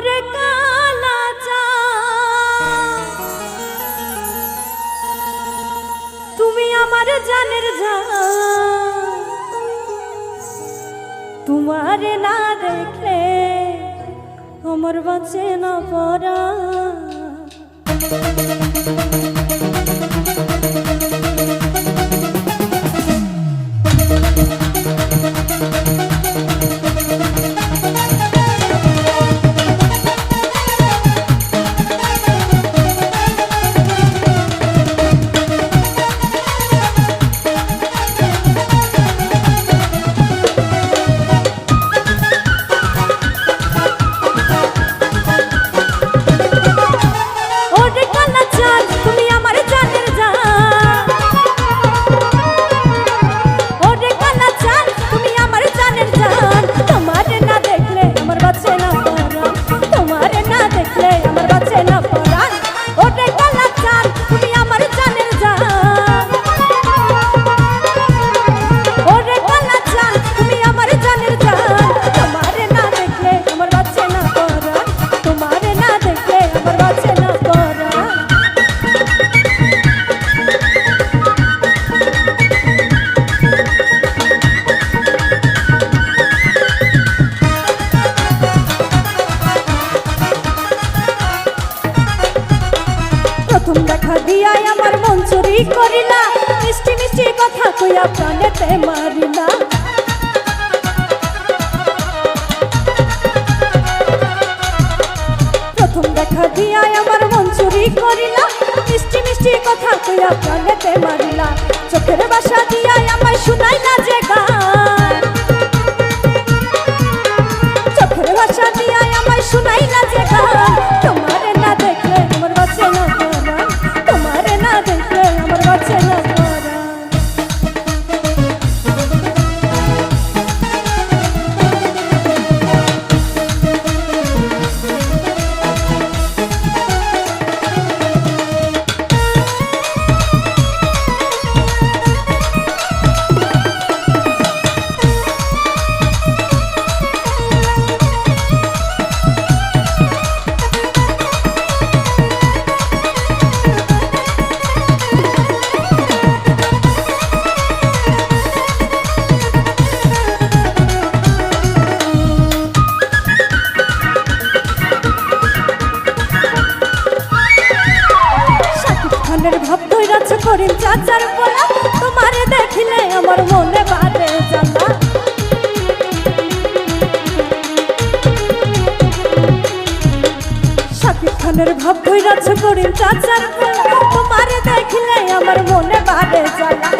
ওরে কালা তুমি আমার জানের জান, তোমারে না দেখলে আমার বাঁচে না পরাণ। প্রথম দেখা দিয়াই আমার মন চুরি করিলা, মিষ্টি মিষ্টি কথা কইয়া প্রাণেতে মারিলা। প্রথম দেখা দিয়াই আমার মন চুরি করিলা, মিষ্টি মিষ্টি কথা কইয়া প্রাণেতে মারিলা। চোখের বাসা দিয়াই আমায় শুনাইলা যে গান, চোখের ভাষা দিয়াই আমায় শুনাইলা যে গান। তোমারে না দেখলে আমার বাঁচে না পরাণ, তোমারে না দেখলে আমার বাঁচে না পরাণ। ভাব ধইরাছে করিম চাচার বলা, তোমারে দেখিলে আমার মনে বাড়ে জ্বালা। শাকিব খানের ভাব ধইরাছে করিম চাচার বলা, তোমারে দেখিলে আমার মনে বাড়ে জ্বালা।